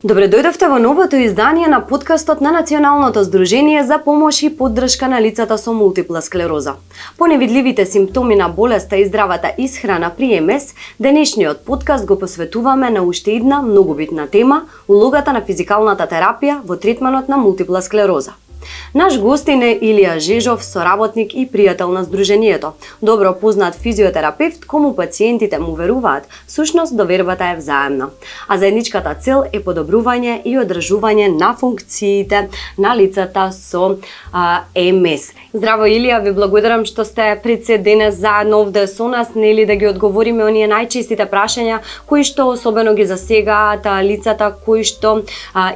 Добре дојдовте во новото издание на подкастот на Националното здружение за помош и поддршка на лицата со мултипла склероза. По невидливите симптоми на болеста и здравата исхрана при МС, денешниот подкаст го посветуваме на уште една многу битна тема – улогата на физикалната терапија во третманот на мултипла склероза. Наш гостин е Илија Жежов, соработник и пријател на здруженијето, добро познат физиотерапевт кому пациентите му веруваат, всушност довербата е взаемна. А заедничката цел е подобрување и одржување на функциите на лицата со МС. Здраво Илија, ви благодарам што сте пред се денес заедно овде со нас, нели да ги одговориме оние најчестите прашања кои што особено ги засегаат лицата кои што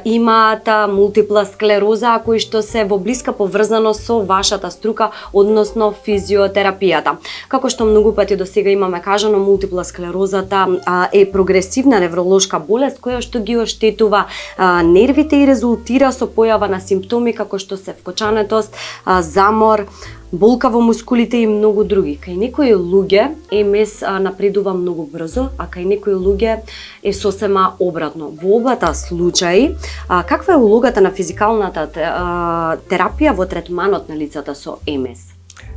имаат мултипла склероза, кои што се во блиска поврзаност со вашата струка, односно физиотерапијата. Како што многу пати до сега имаме кажано, мултипла склерозата е прогресивна невролошка болест која што ги оштетува нервите и резултира со појава на симптоми како што се вкочанетост, замор, болка во мускулите и многу други. Кај некои луѓе МС напредува многу брзо, а кај некои луѓе е сосема обратно. Во обата случаи, каква е улогата на физикалната терапија во третманот на лицата со МС?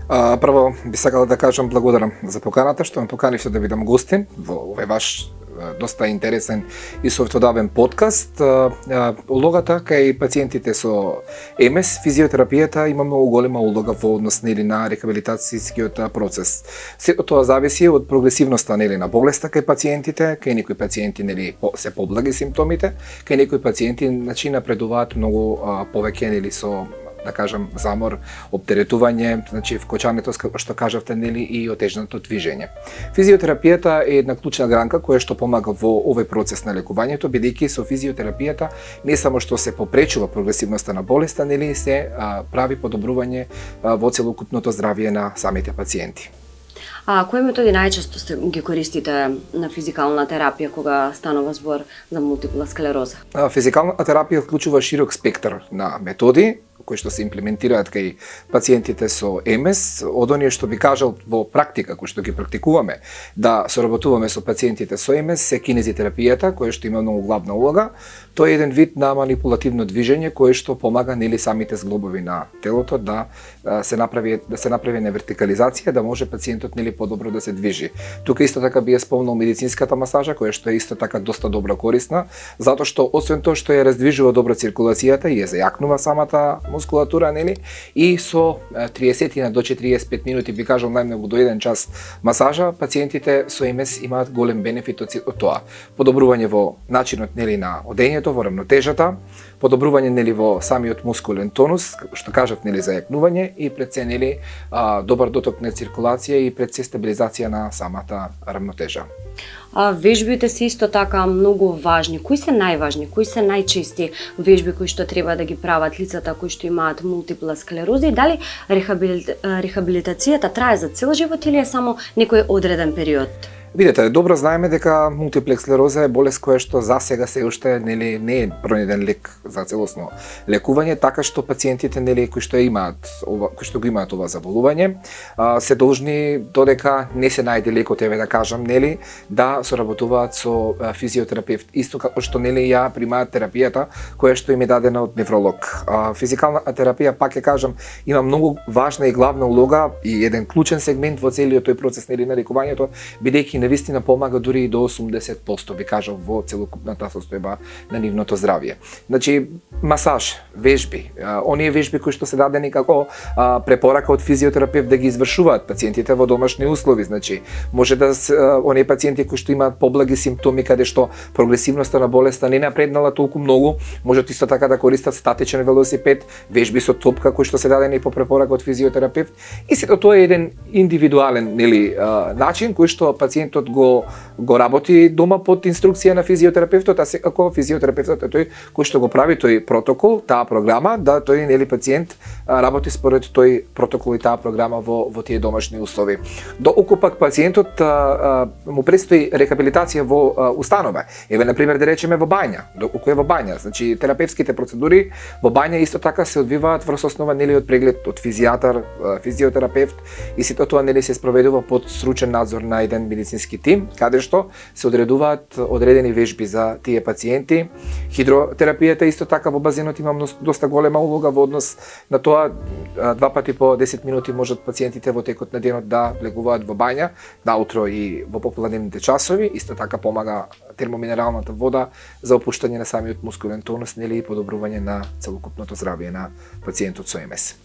Прво би сакала да кажам благодарам за поканата што ме поканивте да бидам гостин во овој ваш доста интересен и советодавен подкаст. Улогата кај пациентите со МС, физиотерапијата има многу голема улога во однос на рехабилитацијскиот процес. Сето тоа зависи од прогресивноста на болеста кај пациентите, кај некои пациенти се поблаги симптомите, кај некои пациенти напредуваат многу повеќе со да кажам замор, оптеретување, вкочането што кажавте и отежното движење. Физиотерапијата е една клучна гранка која што помага во овој процес на лекувањето, бидејќи со физиотерапијата не само што се попречува прогресивноста на болеста, се прави подобрување во целокупното здравје на самите пациенти. Кои методи најчесто ги користите на физикална терапија кога станува збор за мултипла склероза? Физикалната терапија вклучува широк спектар на методи кои што се имплементираат кај пациентите со МС, од оние што би кажал во практика, кои што ги практикуваме, да соработуваме со пациентите со МС, се кинезитерапијата, која што има многу главна улога. Тоа е еден вид на манипулативно движење кој што помага самите зглобови на телото да се направи на вертикализација, да може пациентот подобро да се движи. Тука исто така би ја спомнал медицинската масажа, која што е исто така доста добро корисна, затоа што освен тоа што ја раздвижува добро циркулацијата и ја зајакнува самата мускулатура, и со 30 до 45 минути, би кажал најмногу до 1 час масажа, пациентите со МС имаат голем бенефит од тоа. Подобрување во начинот на одењето, во рамнотежата, подобрување во самиот мускулен тонус, што кажав зајакнување и пред се добар доток на циркулација и пред се стабилизација на самата рамнотежа. Вежбите се исто така многу важни. Кои се најважни, кои се најчести вежби кои што треба да ги прават лицата кои што имаат мултипла склероза и дали рехабилитацијата трае за цел живот или е само некој одреден период? Видете, добро знаеме дека мултипла склероза е болест која што засега се уште не е пронајден лек за целосно лекување, така што пациентите кои што го имаат ова заболување се должни, додека не се најде лекот, да кажам, да соработуваат со физиотерапевт, исто како што ја примаат терапијата која што им е дадена од невролог. Физикалната терапија, пак кажам, има многу важна и главна улога и еден клучен сегмент во целиот тој процес на лекувањето, бидејќи навистина помага дури и до 80%, би кажал, во целокупната состојба на нивното здравје. Масаж, вежби, оние вежби кои што се дадени како препорака од физиотерапевт да ги извршуваат пациентите во домашни услови, може да оние пациенти кои што имаат поблаги симптоми каде што прогресивноста на болеста не напреднала толку многу, можат исто така да користат статичен велосипед, вежби со топка кои што се дадени по препорака од физиотерапевт, и сето тоа е еден индивидуален начин кој што пациентот го работи дома под инструкција на физиотерапевтот, а секако физиотерапевтот е тој кој што го прави тој протокол, таа програма, да тој пациент работи според тој протокол и таа програма во тие домашни услови. Доколку пак пациентот му предстои рехабилитација во установа, на пример да речеме во бања, доколку е во бања, терапевтските процедури во бања исто така се одвиваат врз основа од преглед од физијатар, физиотерапевт, и сето тоа се спроведува под стручен надзор на еден медицински медицински тим, каде што се одредуваат одредени вежби за тие пациенти. Хидротерапијата исто така во базенот има доста голема улога во однос на тоа. 2 пати по 10 минути можат пациентите во текот на денот да влегуваат во бања, наутро и во попладневните часови. Исто така помага термоминералната вода за опуштање на самиот мускулен тонус, нели, и подобрување на целокупното здравје на пациентот со МС.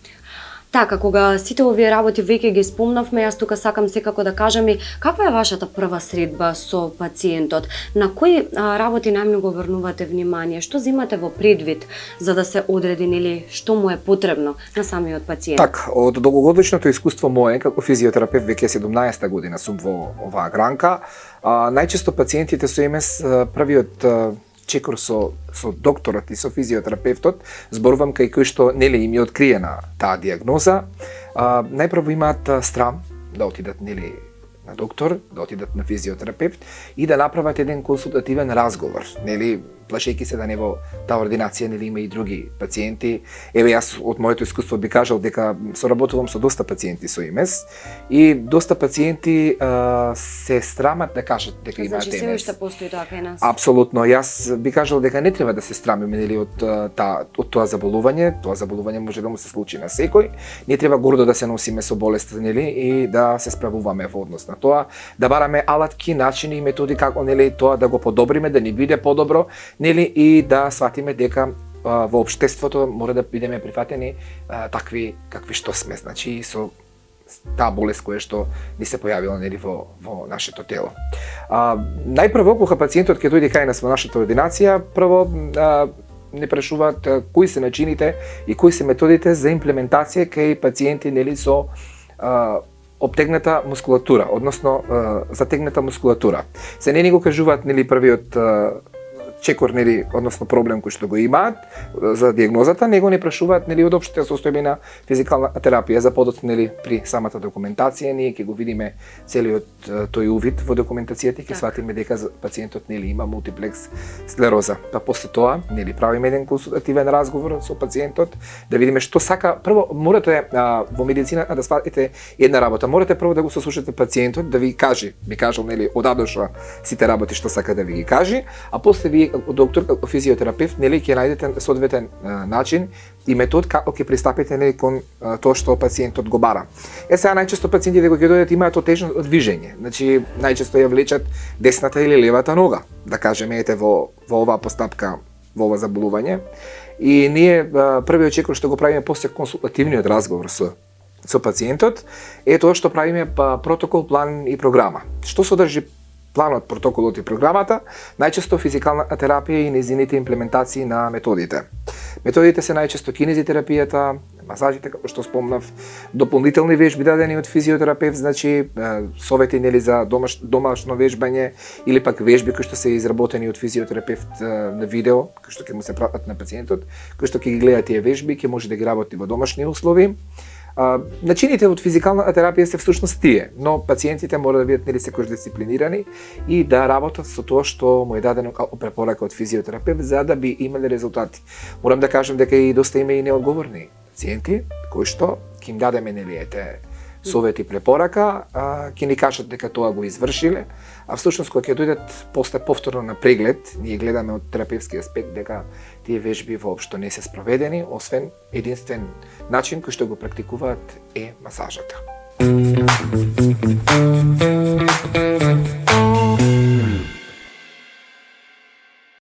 Така, кога сите овие работи веќе ги спомнавме, јас тука сакам секако да кажам и каква е вашата прва средба со пациентот? На кои работи најмногу обрнувате внимание? Што земате во предвид за да се одреди или што му е потребно на самиот пациент? Так, од долгогодишното искуство мое како физиотерапевт, веќе 17-та година сум во оваа гранка, најчесто пациентите со МС првиот чекор со докторот и со физиотерапевтот, зборувам кај кој што нели им е откриена таа диагноза, најпрво имаат страм да отидат нели на доктор, да отидат на физиотерапевт и да направат еден консултативен разговор, нели, плашејќи се да не во таа ординација нели има и други пациенти. Еве јас од моето искуство би кажал дека соработувам со доста пациенти со МС и доста пациенти се срамат да кажат дека имаат МС. Значи се уште постои тоа кај нас. Апсолутно, јас би кажал дека не треба да се страмиме нели од тоа заболување. Тоа заболување може да му се случи на секој. Ние треба гордо да се носиме со болеста нели и да се справуваме во однос на тоа, да бараме алатки, начини и методи како нели тоа да го подобриме, да ни биде подобро, нели, и да сватиме дека во општеството мора да бидеме прифатени такви какви што сме, значи со таа болест која што ни се појавила нели во нашето тело. Најпрво кога пациентот ќе дојде кај нас во нашата ординација, прво не прашуваат кои се начините и кои се методите за имплементација кај пациенти нели со обтегната мускулатура, односно затегната мускулатура. Се не ни го кажуваат нели првиот чекор нели, односно проблем кој што го имаат за диагнозата, него не прашуваат нели од општата состојба на физикална терапија. За подоцна нели при самата документација ние ќе го видиме целиот тој увид во документацијата и ќе сватиме дека пациентот нели има мултиплекс склероза. Па после тоа нели правиме еден консултативен разговор со пациентот да видиме што сака. Прво морате во медицина да сватите една работа. Морате прво да го сослушате пациентот да ви каже, би кажал нели од А до Ш сите работи што сака да ви ги каже, а после ви како доктор, како физиотерапевт, нели ќе најдете соодветен начин и метод како ќе пристапите нели кон тоа што пациентот го бара. Сега најчесто пациентите кога ќе дојдат имаат отежно движење, значи најчесто ја влечат десната или левата нога, да кажеме ете во оваа постапка, во ова заболување. И ние првиот чекор што го правиме после консултативниот разговор со пациентот е тоа што правиме протокол, план и програма. Што содржи планот, протоколот и програмата? Најчесто физикална терапија и нејзините имплементации на методите. Методите се најчесто кинезитерапијата, масажите, како што спомнав, дополнителни вежби дадени од физиотерапевт, значи совети нели за домашно вежбање или пак вежби кои што се изработени од физиотерапевт на видео, кои што ќе му се пратат на пациентот, кои што ќе ги гледа тие вежби, ќе може да ги работи во домашни услови. Начините од физикална терапија се всушност тие, но пациентите мора да бидат нели секојаш дисциплинирани и да работат со тоа што му е дадено како препорака од физиотерапевт за да би имале резултати. Морам да кажам дека и доста има и неодговорни пациенти кои што ќе им дадеме нели совети препорака, ќе ни кажат дека тоа го извршиле, а всушност кога ќе дојдат после повторно на преглед, ние гледаме од терапевски аспект дека тие вежби воопшто не се спроведени, освен единствен начин кој што го практикуваат е масажата.